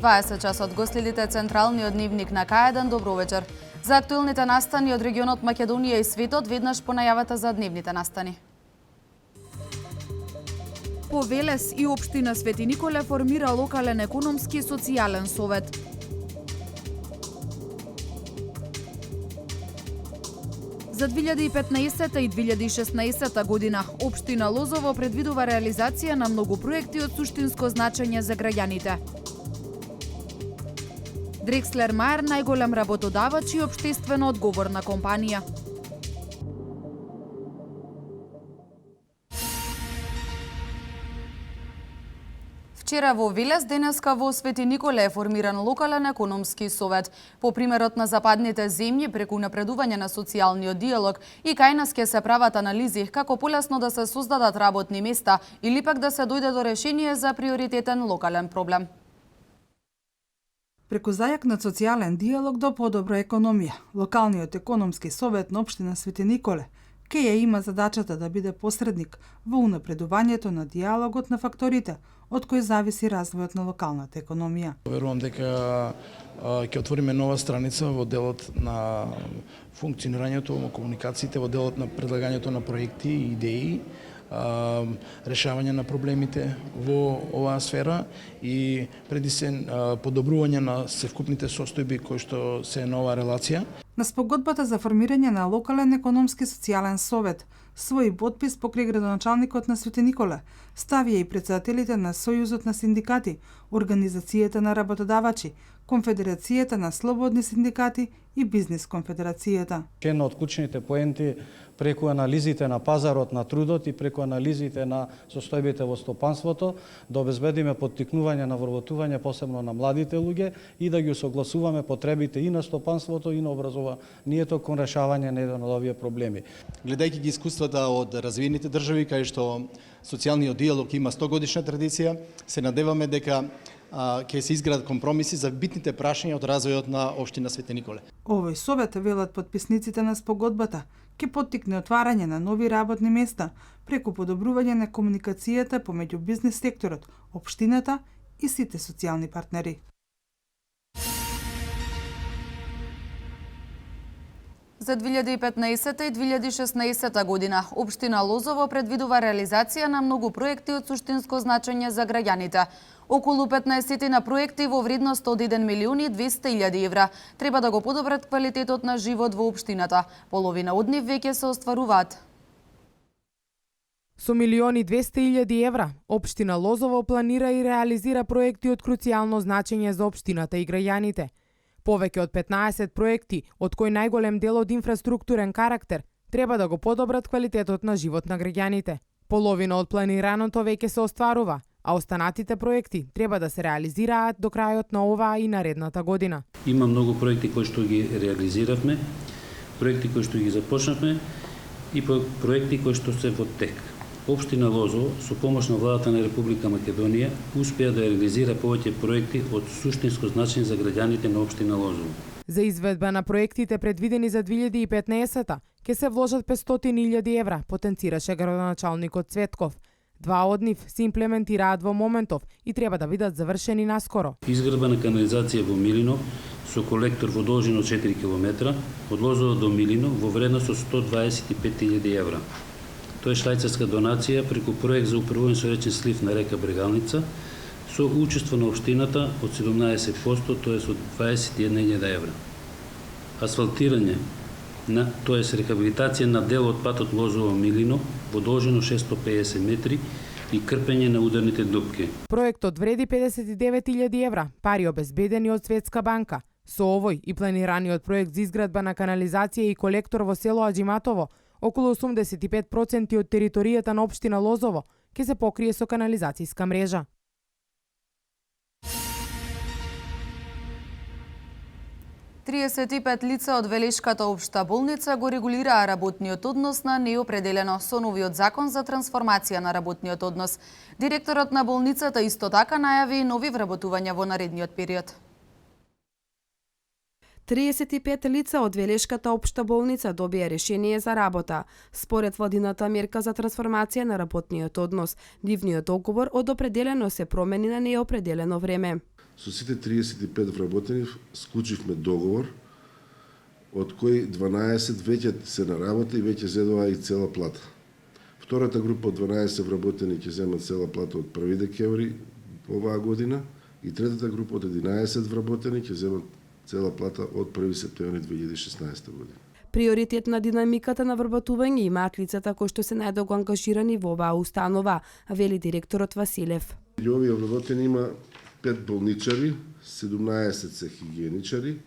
20 часот го следите централниот дневник на К1. Добро вечер. За актуелните настани од регионот Македонија и светот, веднаш по најавата за дневните настани. По Велес и општина Свети Николе формира локален економски и социјален совет. За 2015 и 2016 година општина Лозово предвидува реализација на многу проекти од суштинско значење за граѓаните. Дрекслер Мајер најголем работодавач и општествено одговорна компанија. Вчера во Велес, денеска во Свети Николе е формиран локален економски совет. По примерот на западните земји, преку напредување на социјалниот диалог и кај нас ќе се прават анализи како полесно да се создадат работни места или пак да се дојде до решение за приоритетен локален проблем. Преку зајакнат социјален диалог до подобра економија, локалниот економски совет на општина Свети Николе ке ја има задачата да биде посредник во унапредувањето на диалогот на факторите од кои зависи развојот на локалната економија. Верувам дека ќе отвориме нова страница во делот на функционирањето, на комуникациите, во делот на предлагањето на проекти и идеи, решавање на проблемите во оваа сфера и преди се подобрување на севкупните состојби кои што се на оваа релација. На спогодбата за формирање на локален економски социјален совет свој подпис покрај градоначалникот на Свети Николе ставија и председателите на Сојузот на синдикати, Организацијата на работодавачи, Конфедерацијата на слободни синдикати и Бизнис конфедерацијата. Една од клучните поенти преку анализите на пазарот на трудот и преку анализите на состојбите во стопанството да обезбедиме поттикнување на вработување посебно на младите луѓе и да ги усогласуваме потребите и на стопанството и на образованието кон решавање на еден од овие проблеми. Гледајќи ги искуствата од развиените држави кај што социјалниот диалог има 100 годишна традиција, се надеваме дека ќе се изградат компромиси за битните прашања од развојот на општина Свети Николе. Овој совет, велат потписниците на спогодбата, ќе поттикне отварање на нови работни места преку подобрување на комуникацијата помеѓу бизнис секторот, општината и сите социјални партнери. За 2015 и 2016 година општина Лозово предвидува реализација на многу проекти од суштинско значење за граѓаните. Околу 15 на проекти во вредност од 1.200.000 евра треба да го подобрат квалитетот на живот во општината. Половина од нив веќе се остваруваат. Со 1.200.000 евра, општина Лозово планира и реализира проекти од круцијално значење за општината и граѓаните. Повеќе од 15 проекти, од кои најголем дел од инфраструктурен карактер, треба да го подобрат квалитетот на живот на граѓаните. Половина од планираното веќе се остварува, а останатите проекти треба да се реализираат до крајот на оваа и наредната година. Има многу проекти кои што ги реализиравме, проекти кои што ги започнавме и проекти кои што се во тек. Општина Лозово, со помош на владата на Република Македонија, успеа да реализира повеќе проекти од суштинско значење за граѓаните на општина Лозово. За изведба на проектите предвидени за 2015-та ќе се вложат 500.000 евра, потенцираше градоначалникот Цветков. Два од нив се имплементираат во моментов и треба да бидат завршени наскоро. Изградба на канализација во Милино со колектор во должина 4 км од Лозово до Милино во вредност од 125.000 евра. Тоа е швајцарска донација преку проект за управување со речен слив на река Брегалница со учество на општината од 17%, тоа од 21.000 евра. Асфалтирање тоа е рехабилитација на дел од патот Лозово-Милино во должина 650 метри и крпење на ударните дупки. Проектот вреди 59.000 евра, пари обезбедени од Светска банка. Со овој и планираниот проект за изградба на канализација и колектор во село Аџиматово, околу 85% од територијата на општина Лозово ќе се покрие со канализацијска мрежа. Триесет и пет лица од Велешката општа болница го регулираа работниот однос на неопределено со новиот закон за трансформација на работниот однос. Директорот на болницата исто така најави нови вработувања во наредниот период. 35 лица од Велешката општа болница добија решение за работа. Според владината мерка за трансформација на работниот однос, нивниот договор од определено се промени на неопределено време. Со сите 35 вработени склучивме договор, од кои 12 веќе се на работа и веќе зедоа и цела плата. Втората група од 12 вработени ќе земат цела плата од 1 декември оваа година и третата група од 11 вработени ќе земат цела плата од 1 септември 2016 година. Приоритет на динамиката на вработување имаат лицата кои што се најдолго ангажирани во оваа установа, вели директорот Василев. И овие вработени има 5 болничари, 17 се хигиеничари,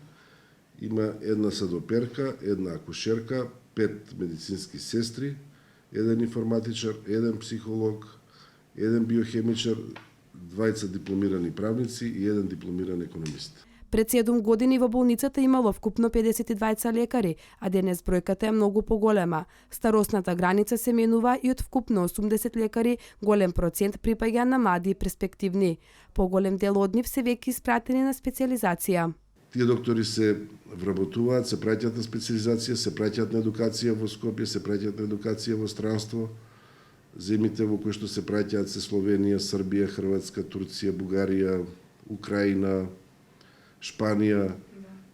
има една садоперка, една акушерка, 5 медицински сестри, еден информатичар, еден психолог, еден биохемичар, 2 дипломирани правници и еден дипломиран економист. Пред 7 години во болницата имало вкупно 52 лекари, а денес бројката е многу поголема. Старосната граница се менува и од вкупно 80 лекари, голем процент припаѓа на млади и перспективни. Поголем дел од нив се веќе испратени на специализација. Тие доктори се вработуваат, се праќаат на специализација, се праќаат на едукација во Скопје, се праќаат на едукација во странство. Земите во кои што се праќаат се Словенија, Србија, Хрватска, Турција, Бугарија, Украина, Шпанија,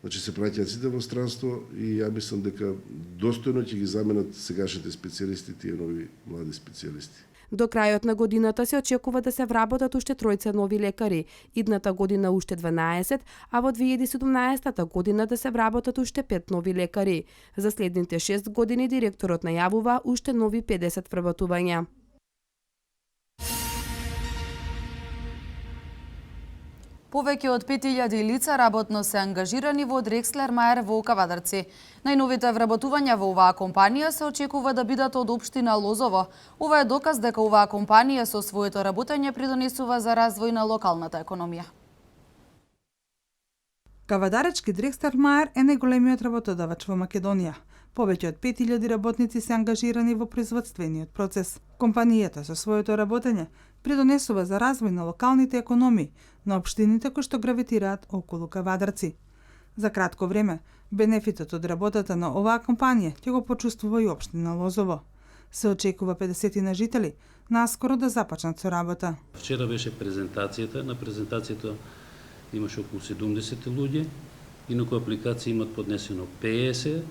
значи се праќаат сите во странство и ја мислам дека достојно ќе ги заменат сегашните специјалисти тие нови млади специјалисти. До крајот на годината се очекува да се вработат уште 3 нови лекари, идната година уште 12, а во 2017 година да се вработат уште 5 нови лекари. За следните 6 години директорот најавува уште нови 50 вработувања. Повеќе од 5000 лица работно се ангажирани во Дрекслер Мајер во Кавадарци. Најновите вработувања во оваа компанија се очекува да бидат од општина Лозово. Ова е доказ дека оваа компанија со своето работење придонесува за развој на локалната економија. Кавадаречки Дрекслер Мајер е најголемиот работодавач во Македонија. Повеќе од 5000 работници се ангажирани во производствениот процес. Компанијата со своето работење придонесува за развој на локалните економии на општините кои што гравитираат околу Кавадарци. За кратко време, бенефитот од работата на оваа компанија ќе го почувствува и општина Лозово. Се очекува 50 на жители наскоро да започнат со работа. Вчера беше презентацијата. На презентацијата имаше околу 70 луѓе, инаку апликации имат поднесено 50.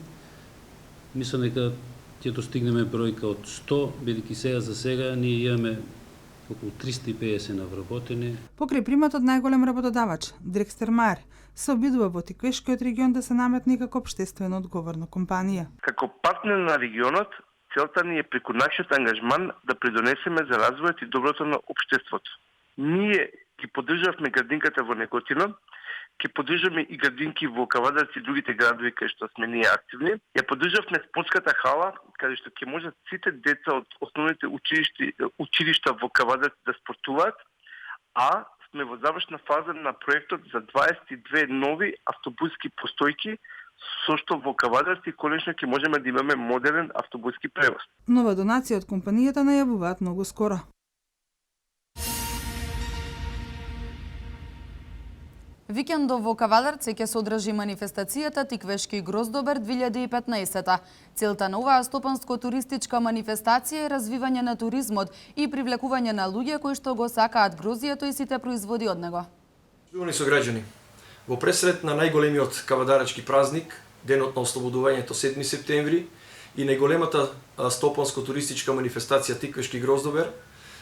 Мислам дека ќе достигнеме бројка од 100, бидејќи за сега ние имаме околу 350 на вработени. Покрај приматот најголем работодавач, Дрекслер Мајер, се обидува во Тиквешкиот регион да се наметне како општествено одговорна компанија. Како партнер на регионот, целта ни е преку нашиот ангажман да придонесеме за развојот и доброто на општеството. Ние ги поддржавме градинката во Неготино, ќе поддржаме и градинки во Кавадарци и другите градови кај што сме ние активни. Ја поддржавме спортската хала, каде што ќе можат сите деца од основните училишта во Кавадарци да спортуваат, а сме во завршна фаза на проектот за 22 нови автобуски постојки, со што во Кавадарци конечно ќе можеме да имаме модерен автобуски превоз. Нова донација од компанијата најавуваат многу скоро. Викендов во Кавадарци ќе се одржи манифестацијата Тиквешки гроздобер 2015. Целта на оваа стопанско-туристичка манифестација е развивање на туризмот и привлекување на луѓе кои што го сакаат гроздието и сите производи од него. Почитувани сограѓани, во пресред на најголемиот кавадаречки празник, денот на ослободувањето 7 септември и најголемата стопанско-туристичка манифестација Тиквешки гроздобер,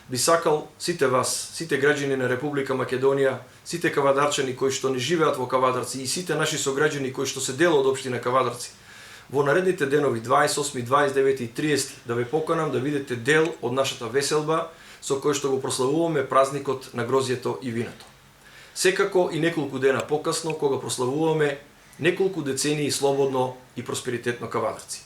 би сакал сите вас, сите граѓани на Република Македонија, сите кавадарчани кои што не живеат во Кавадарци и сите наши сограѓани кои што се дел од општина Кавадарци, во наредните денови 28, 29 и 30 да ве поканам да видите дел од нашата веселба со кој што го прославуваме празникот на грозјето и виното. Секако и неколку дена покасно кога прославуваме неколку децении слободно и просперитетно Кавадарци.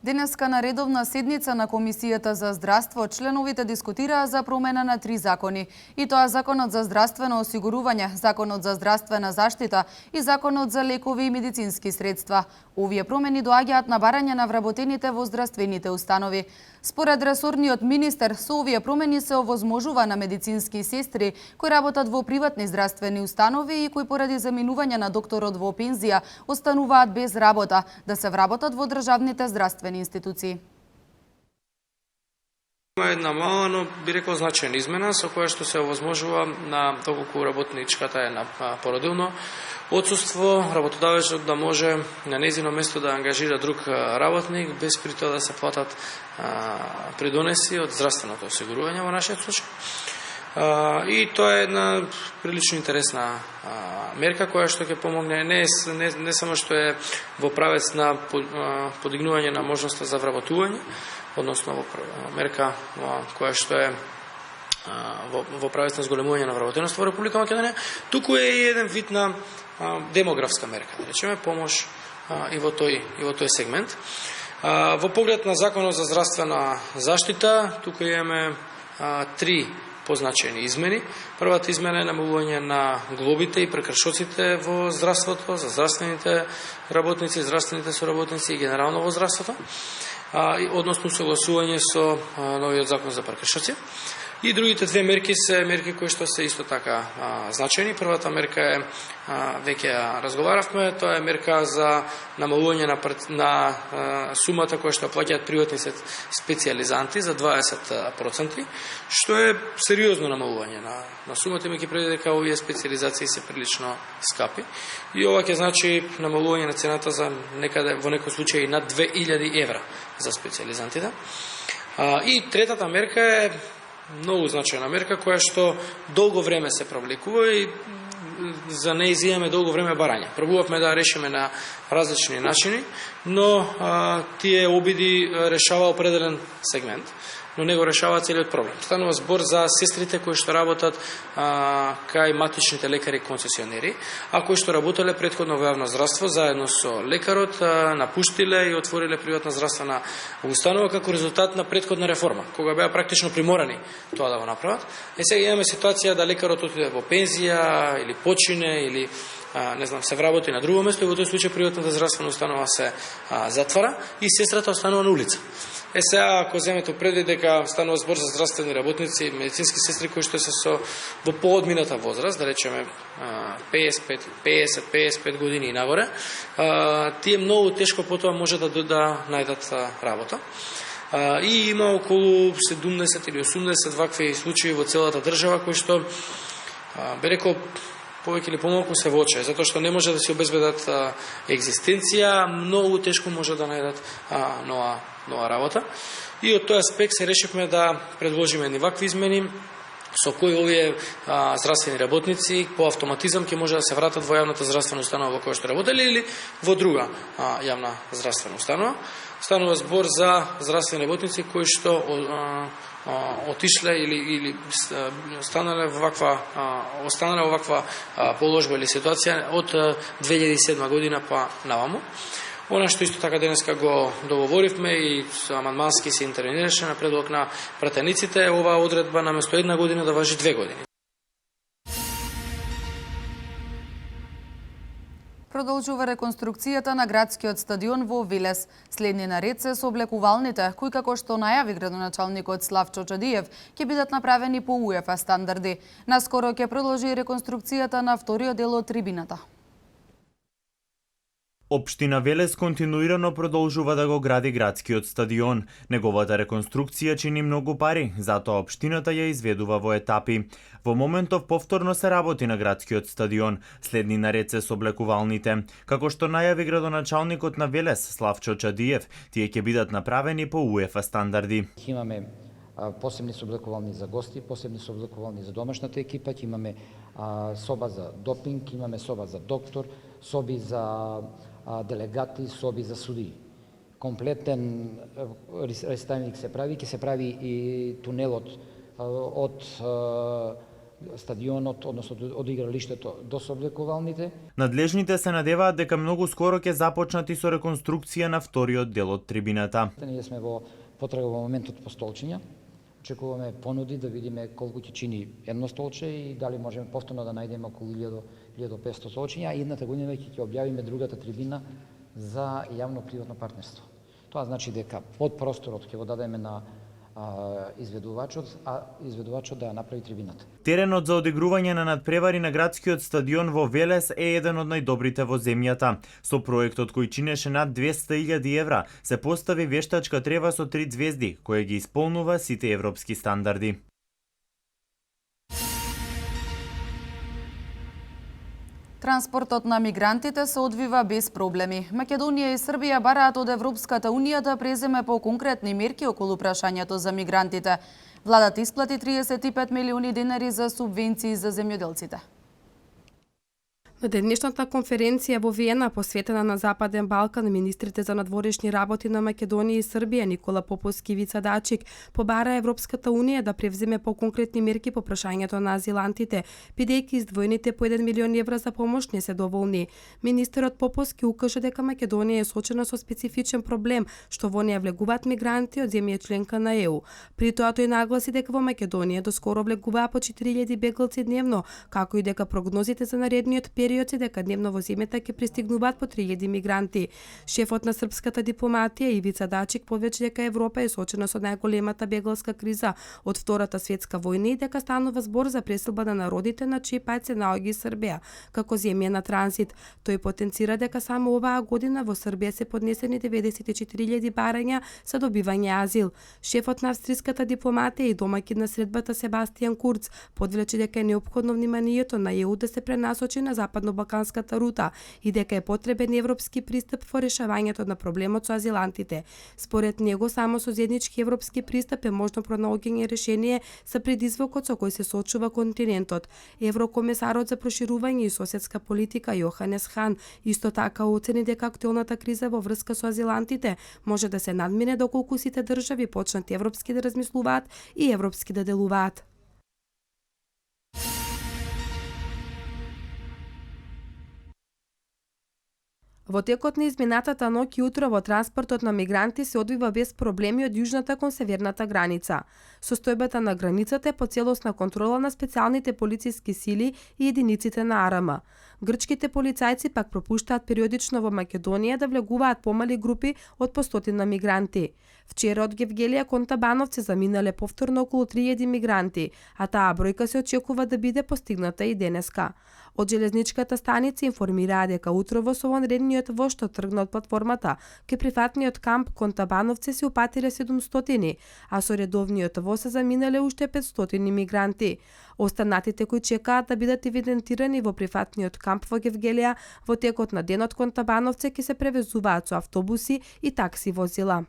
Денеска на редовна седница на Комисијата за здравство членовите дискутираа за промена на 3 закони, и тоа Законот за здравствено осигурување, Законот за здравствена заштита и Законот за лекови и медицински средства. Овие промени доаѓаат на барање на вработените во здравствените установи. Според ресорниот министер, со овие промени се овозможува на медицински сестри кои работат во приватни здравствени установи и кои поради заминување на докторот во пензија остануваат без работа, да се вработат во државните здравствени институции. Има една мала, но би рекол значајна измена со која што се овозможува на доколку работничката е на породилно отсуство, работодавецот да може на нејзино место да ангажира друг работник без при тоа да се платат придонеси од здравственото осигурување во нашиот случај. И тоа е една прилично интересна мерка која што ќе помогне не само што е во правец на подигнување на можноста за вработување, односно мерка која што е во правец на зголемување на вработеност во Република Македонија, туку е и еден вид на демографска мерка, да речеме, помош и во тој сегмент. Во поглед на Законот за здравствена заштита, тука имаме 3 позначени измени. Првата измена е намалување на глобите и прекршоците во здравството, за здравствените работници, здравствените соработници и генерално во здравството, односно согласување со новиот закон за прекршоци. И другите две мерки се мерки кои што се исто така значајни. Првата мерка е, веќе ја разговаравме, тоа е мерка за намалување на сумата која што плаќаат приватни специјализанти за 20%, што е сериозно намалување на сумата, имајќи преди дека овие специјализации се прилично скапи. И ова ќе значи намалување на цената за некаде во некој случај над 2000 евра за специјализантите. И третата мерка е многу значајна мерка која што долго време се провлекува и за неја изимаме долго време барање. Пробувавме да решиме на различни начини, но тие обиди решава определен сегмент, но не го решава целиот проблем. Станува збор за сестрите кои што работат кај матичните лекари концесионери, а кои што работеле претходно во јавно здравство заедно со лекарот, напуштиле и отвориле приватна здравствена установа како резултат на претходна реформа, кога беа практично приморани тоа да го направат. И сега имаме ситуација да лекарот отиде во пензија или почине или не знам, се вработи на друго место и во тој случај приватната здравствена установа се затвара и сестрата останува на улица. Сега, ако земете предвид дека станува збор за здравствени работници, медицински сестри кои што се во поодмината возраст, да речеме 50-55 години и нагоре, тие многу тешко потоа може да најдат работа. И има околу 70 или 80 вакви случаи во целата држава кои што би рекол повеќе или помалку се воче, затоа што не може да се обезбедат екзистенција, многу тешко може да најдат нова работа. И од тој аспект се решивме да предложиме ни вакви измени, со кои овие здравствени работници по автоматизам ќе може да се вратат во јавната здравствена установа во која што работеле или во друга јавна здравствена установа. Станува збор за здравствени работници кои што отишле или останале во ваква положба или ситуација од 2007 година па наваму. Она што исто така денеска го договоривме и амандмански се интервенираше на предлог на пратениците, оваа одредба наместо 1 година да важи 2 години. Продолжува реконструкцијата на градскиот стадион во Велес. Следни наред се сооблекувалните, кои како што најави градоначалникот Славчо Чадиев, ќе бидат направени по УЕФА стандарди. Наскоро ќе продолжи реконструкцијата на вториот дел од трибината. Општина Велес континуирано продолжува да го гради градскиот стадион. Неговата реконструкција чини многу пари, затоа општината ја изведува во етапи. Во моментов повторно се работи на градскиот стадион, следни наред се сооблекувалните. Како што најави градоначалникот на Велес Славчо Чадиев, тие ќе бидат направени по УЕФА стандарди. Имаме посебни сооблекувални за гости, посебни сооблекувални за домашната екипа, имаме соба за допинг, имаме соба за доктор, соби за делегати, соби за судии. Комплетен реставник се прави, ќе се прави и тунелот од стадионот, односно од игралиштето до сооблекувалните. Надлежните се надеваат дека многу скоро ќе започнат и со реконструкција на вториот дел од трибината. Ние сме во потрага во моментот по столчиња. Очекуваме понуди да видиме колку ќе чини едно столче и дали можеме повторно да најдеме околу 1500 столчиња, а едната година веќе ќе објавиме другата трибина за јавно-приватно партнерство. Тоа значи дека под просторот ќе го дадеме на изведувачот да ја направи трибината. Теренот за одигрување на надпревари на градскиот стадион во Велес е еден од најдобрите во земјата. Со проектот кој чинеше над 200.000 евра, се постави вештачка трева со 3 звезди, која ги исполнува сите европски стандарди. Транспортот на мигрантите се одвива без проблеми. Македонија и Србија бараат од Европската Унија да преземе по конкретни мерки околу прашањето за мигрантите. Владата исплати 35 милиони денари за субвенции за земјоделците. На денешната конференција во Виена посветена на Западен Балкан, министрите за надворешни работи на Македонија и Србија Никола Поповски и Вица Дачик побара Европската Унија да превземе по конкретни мерки по прашањето на азилантите, бидејќи издвоените по 1 милион евра за помош не се доволни. Министерот Поповски укажа дека Македонија е соочена со специфичен проблем, што во неја влегуваат мигранти од земја членка на ЕУ. При тоа тој нагласи дека во Македонија доскоро влегуваа по 4000 беглци дневно, како и дека прогнозите за наредниот период е дека дневно во земјата ќе пристигнуваат по 3000 мигранти. Шефот на српската дипломатија Ивица Дачик повеќе дека Европа е соочена со најголемата бегларска криза од Втората светска војна и дека станува збор за преселба на народите на чиј пат се наоѓа и Србија како земја на транзит. Тој потенцира дека само оваа година во Србија се поднесени 94.000 барања за добивање азил. Шефот на австриската дипломатија и домаќин на средбата Себастијан Курц подвлече дека е неопходно вниманието на ЕУ да се пренасочи на западно-балканската рута и дека е потребен европски пристап во решавањето на проблемот со азилантите. Според него, само со заеднички европски пристап е можно пронаоѓање решение за предизвикот со кој се соочува континентот. Еврокомесарот за проширување и соседска политика Јоханес Хан исто така оцени дека актуелната криза во врска со азилантите може да се надмине доколку сите држави почнат европски да размислуваат и европски да делуваат. Во текот на изминатата ноќ и утро во транспортот на мигранти се одвива без проблеми од јужната кон северната граница. Состојбата на границата е по целосна контрола на специјалните полициски сили и единиците на АРМ. Грчките полицајци пак пропуштаат периодично во Македонија да влегуваат помали групи од по стотина мигранти. Вчера од Гевгелија кон Табановци заминале повторно околу 3000 мигранти, а таа бројка се очекува да биде постигната и денеска. Од железничката станица информираа дека утрово со вонредниот воз што тргна од платформата, кај прифатниот камп кон Табановци се упатиле 700, а со редовниот воз се заминале уште 500 мигранти. Останатите кои чекаат да бидат евидентирани во прифатниот камп во Гевгелија во текот на денот кон Табановци ќе се превезуваат со автобуси и такси возила.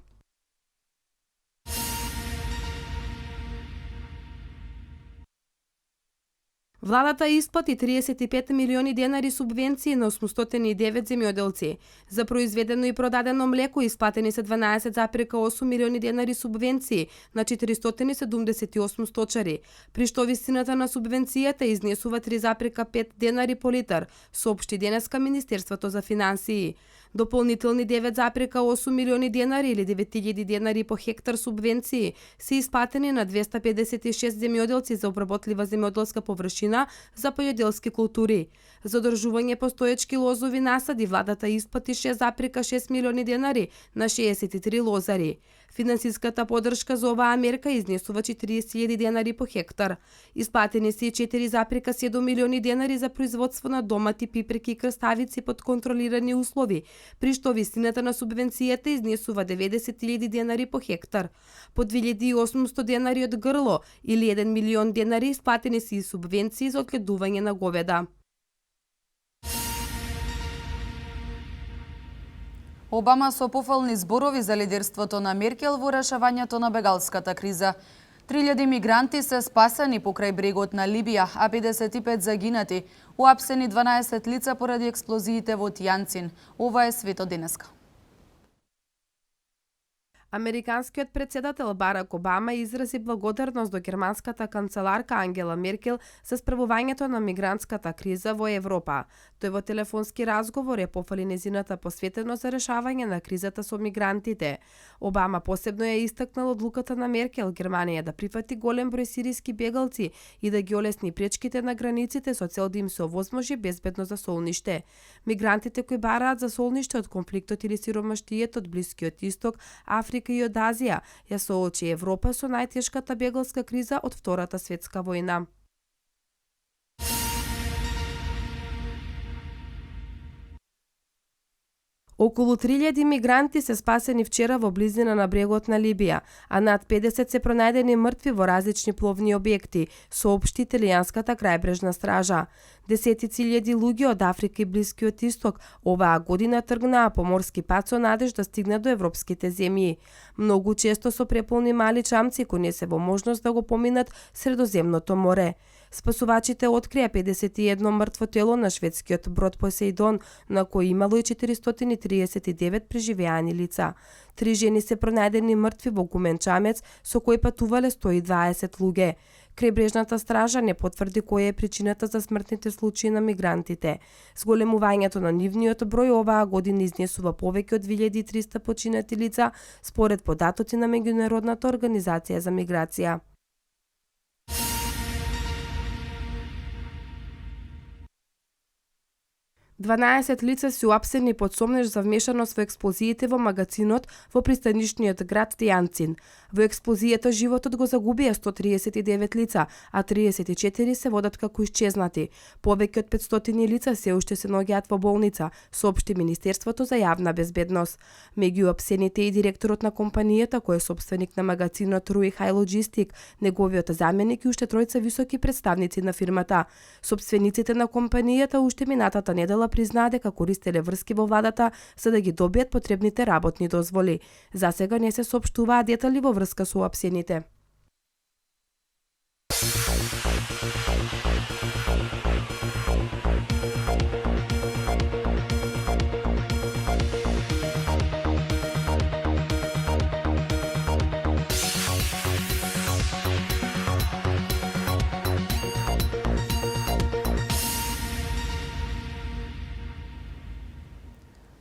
Владата исплати 35 милиони денари субвенции на 809 земјоделци. За произведено и продадено млеко исплатени се 12,8 милиони денари субвенции на 478 сточари, при што висината на субвенцијата изнесува 3,5 денари по литар, соопшти денеска Министерството за финансии. Дополнителни 9,8 милиони денари или 9000 денари по хектар субвенции се исплатени на 256 земјоделци за обработлива земјоделска површина за појоделски култури. За одржување постоечки лозови насади владата исплати 6,6 милиони денари на 63 лозари. Финансиската поддршка за оваа мерка изнесува 40.000 денари по хектар. Исплатени се и 4,7 милиони денари за производство на домати, пипреки и крставици под контролирани услови, при што висината на субвенцијата изнесува 90.000 денари по хектар. По 2.800 денари од грло или 1 милион денари исплатени се и субвенции за одгледување на говеда. Обама со пофални зборови за лидерството на Меркел во решавањето на бегалската криза. 3000 мигранти се спасени покрај брегот на Либија, а 55 загинати. Уапсени 12 лица поради експлозиите во Тијанцин. Ова е свето денеска. Американскиот председател Барак Обама изрази благодарност до германската канцеларка Ангела Меркел за справувањето на мигрантската криза во Европа. Тој во телефонски разговор ја пофали незината посветено за решавање на кризата со мигрантите. Обама посебно ја истакнал одлуката на Меркел Германија да прифати голем број сириски бегалци и да ги олесни пречките на границите со цел да им се овозможи безбедно засолниште. Мигрантите кои бараат засолниште од конфликтот или сиромаштијето од Блискиот Исток, Африка Африка и од Азија ја соочи Европа со најтешката бегалска криза од Втората светска војна. Околу 3000 мигранти се спасени вчера во близина на брегот на Либија, а над 50 се пронајдени мртви во различни пловни објекти, соопшти италијанската крајбрежна стража. Десетици илјади луѓе од Африка и Блискиот Исток оваа година тргнаа по морски пат со надеж да стигнат до европските земји. Многу често со преполни мали чамци кои не се во можност да го поминат Средоземното море. Спасувачите открија 51 мртво тело на шведскиот брод Посеидон, на кој имало и 439 преживеани лица. 3 жени се пронајдени мртви во гумен чамец со кој патувале 120 луѓе. Крајбрежната стража не потврди која е причината за смртните случаи на мигрантите. Зголемувањето на нивниот број оваа година изнесува повеќе од 2300 починати лица, според податоци на Меѓународната организација за миграција. Дванаесет лица се уапсени под сомнеж за вмешаност во експлозиите во магазинот во пристанишниот град Тијанцин. Во експлозијата животот го загубија 139 лица, а 34 се водат како исчезнати. Повеќе од 500 лица се уште се наоѓаат во болница, соопшти Министерството за јавна безбедност. Меѓу уапсените и директорот на компанијата кој е собственик на магазинот Руи Хај Лоџистик, неговиот заменик и уште тројца високи представници на фирмата. Собствениците на компанијата уште минатата недела признаа дека користеле врски во владата за да ги добијат потребните работни дозволи. За сега не се соопштуваа детали во врска со уапсените.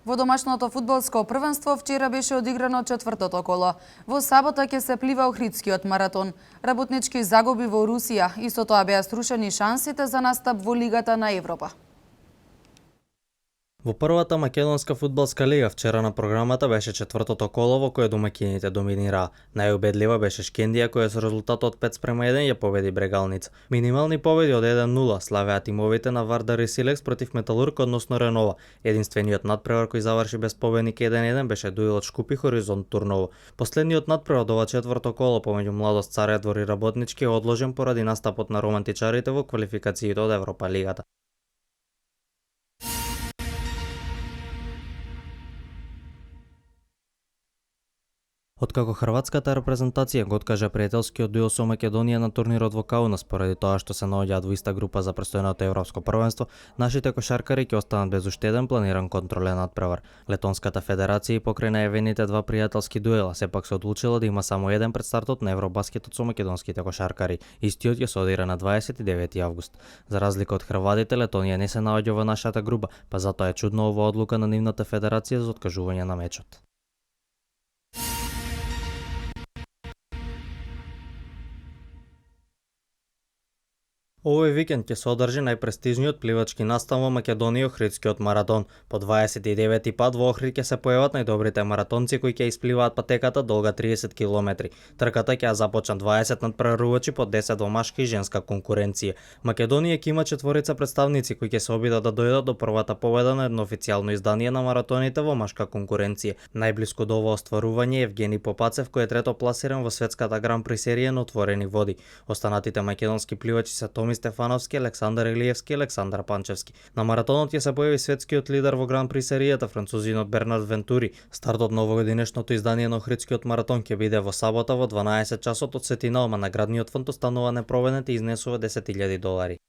Во домашното фудбалско првенство вчера беше одиграно четвртото коло. Во сабота ќе се плива Охридскиот маратон. Работнички загуби во Русија и со тоа беа струшени шансите за настап во Лигата на Европа. Во првата македонска фудбалска лига вчера на програмата беше четвртото коло во кое домаќините доминираа. Најубедлива беше Шкендија која со резултат од 5:1 ја победи Брегалница. Минимални победи од 1:0 славеа тимовите на Вардар и Силекс против Металург, односно Ренова. Единствениот надпревар кој заврши без победник 1:1 беше дуелот Шкупи Хоризонт Турново. Последниот надпревар од ова четврто коло помеѓу Младост Царев двор и Работнички е одложен поради настапот на романтичарите во квалификациите од Европа лигата. Откако хрватската репрезентација го откажа пријателскиот дуел со Македонија на турнирот во Каунас поради тоа што се наоѓаат во иста група за престојното европско првенство, нашите кошаркари ќе останат без уште еден планиран контролен надпревар. Летонската федерација покрај најавените два пријателски дуела сепак се одлучила да има само еден пред стартот на Евробаскетот со македонските кошаркари. Истиот ќе се одира на 29 август. За разлика од хрватите, Летонија не се наоѓа во нашата група, па затоа е чудна оваа одлука на нивната федерација за откажување на мечот. Овој викенд ќе се одржи најпрестижниот пливачки настан во Македонија, Охридскиот маратон. По 29 пат во Охрид ќе се појават најдобрите маратонци кои ќе испливаат патеката долга 30 км. Трката ќе ја започна 20 надпреварувачи по 10 во машка и женска конкуренција. Македонија ќе има четворица представници кои ќе се обидат да дојдат до првата победа на едно официјално издание на маратоните во машка конкуренција. Најблиску до ова остварување е Евгени Попацев кој е трето пласиран во светската гран-при серија на отворени води. Останатите македонски пливачи се Томи Стефановски, Александар Илиевски и Александар Панчевски. На маратонот ќе се појави светскиот лидер во гран-при серијата, французинот Бернард Вентури. Стартот на овогодинешното издание на Охридскиот маратон ќе биде во сабота во 12 часот од Сетина, ама наградниот фонд останува непроведен и изнесува $10,000.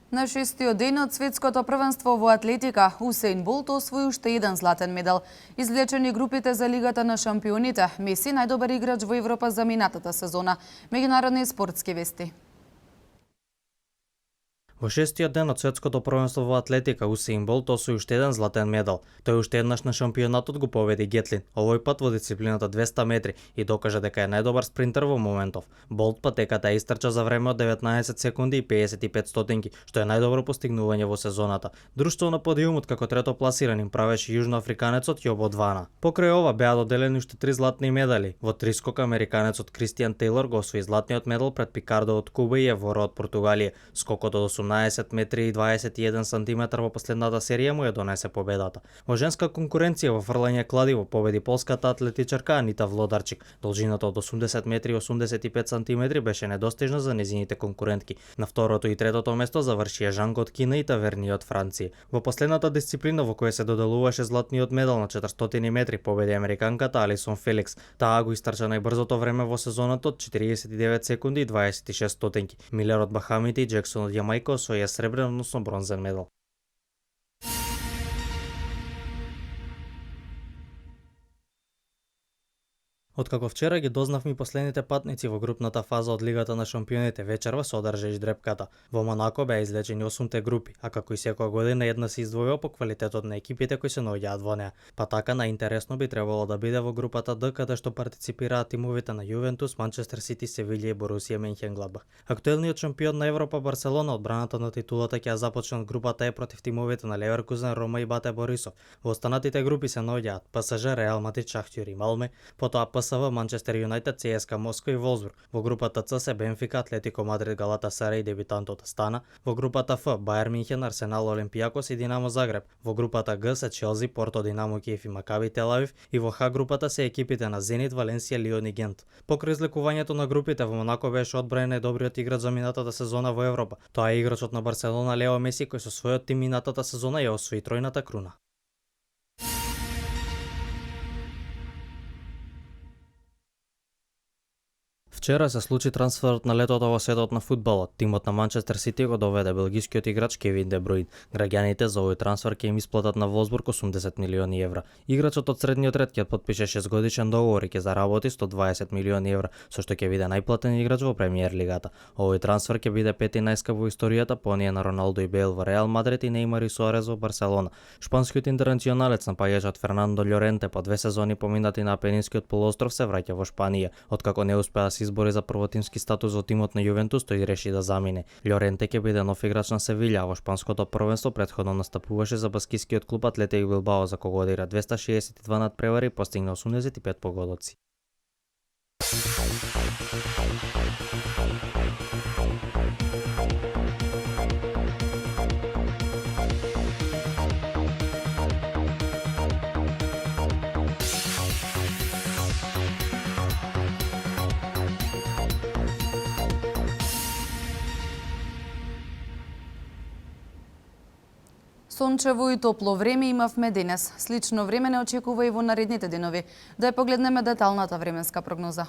На 6-тиот ден од светското првенство во атлетика, Усеин Болт освои уште еден златен медал. Извлечени групите за Лигата на шампионите, Меси најдобар играч во Европа за минатата сезона. Меѓународни спортски вести. Во 6-тиот ден од светското првенство во атлетика Усеин Болт освои уште еден златен медал. Тој уште еднаш на шампионатот го победи Гетлин, овој пат во дисциплината 200 метри и докажа дека е најдобар спринтер во моментов. Болт патеката истрча за време од 19 секунди и 55 стотинки, што е најдобро постигнување во сезоната. Друштво на подиумот како трето пласиран им правеше јужноафриканецот Јобо Двана. Покрај ова беа доделени уште 3 златни медали. Во трискок американецот Кристијан Тейлор го освои златниот медал пред Пикардо од Куба и Еворо од Португалија. Скокот од 18 метри и 21 сантиметар во последната серија му ја донесе победата. Во женска конкуренција во фрлање кладиво победи полската атлетичарка Анита Влодарчик. Должината од 80 метри и 85 сантиметри беше недостижна за незините конкурентки. На второто и третото место завршија Жанко од Кина и Таверни од Франција. Во последната дисциплина во која се доделуваше златниот медал на 400 метри победи американката Алисон Феликс. Таа го истрча најбрзото време во сезонот од 49 секунди и 26 стотинки. Милер од Бахамите и Джексон од Јамајка освоија сребрен, односно бронзен медал. Откако вчера ги дознавме последните патници во групната фаза од Лигата на шампионите, вечерва се одржа и ждрепката. Во Монако беа излечени 8 групи, а како и секоја година една се издвојува по квалитетот на екипите кои се наоѓаат во неа. Па така најинтересно би требало да биде во групата Д, каде што партиципираат тимовите на Јувентус, Манчестер Сити, Севилја и Борусија Менхенгладбах. Актуелниот шампион на Европа Барселона одбраната на титулата ќе ја започне од групата Е против тимовите на Леверкузен, Рома и Бате Борисов. Во останатите групи се наоѓаат ПСЖ, Реал Мадрид, Шахтер и Малме, потоа ПСВ, Манчестер Юнайтед, ЦСКА Москва и Волсбург. Во групата Ц се Бенфика, Атлетико Мадрид, Галатасарај и дебютантот Астана. Во групата Ф Бајер Минхен, Арсенал, Олимпијакос и Динамо Загреб. Во групата Г се Челси, Порто, Динамо Киев и Макаби Тел Авив и во Х групата се екипите на Зенит, Валенсија, Лион и Гент. Покрај излекувањето на групите во Монако беше одбраен најдобриот играч за минатата сезона во Европа. Тоа е играчот на Барселона Лео Меси кој со својот тим минатата сезона ја освои тројната круна. Вчера се случи трансферот на летото во светот на фудбалот. Тимот на Манчестер Сити го доведе белгискиот играч Кевин Де Бруин. Граѓаните за овој трансфер ќе им исплатат на Волсбург 80 милиони евра. Играчот од средниот ред ќе подпише 6-годишен договор и ќе заработи 120 милиони евра, со што ќе биде најплатен играч во премиер лигата. Овој трансфер ќе биде пети најскап во историјата по оние на Роналдо и Бейл во Реал Мадрид и Неймар и Суарез во Барселона. Шпанскиот интернационалец напаѓачот Фернандо Љоренте по 2 сезони поминати на Апенинскиот полуостров се враќа во Шпанија. Откако не успеа да се избори за првотимски статус во тимот на Јувентус, тој реши да замине. Љоренте ќе биде нов играч на Севилја, во шпанското првенство претходно настапуваше за баскискиот клуб Атлетик Билбао, за кого одира 262 надпревари и постигна 85 погодоци. Сончево и топло време имавме денес. Слично време не очекува и во наредните денови. Да ја погледнеме деталната временска прогноза.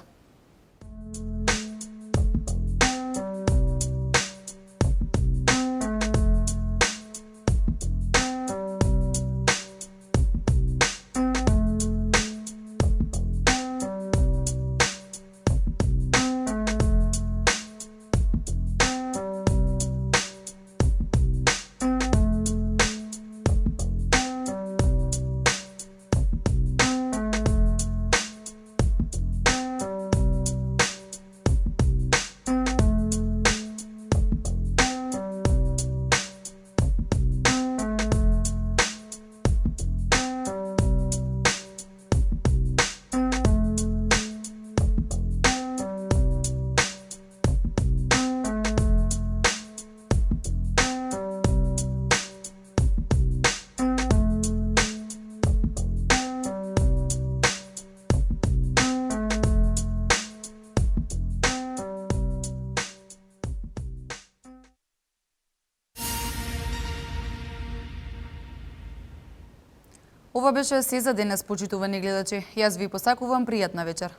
Ова беше се за денес, почитувани гледачи. Јас ви посакувам пријатна вечер.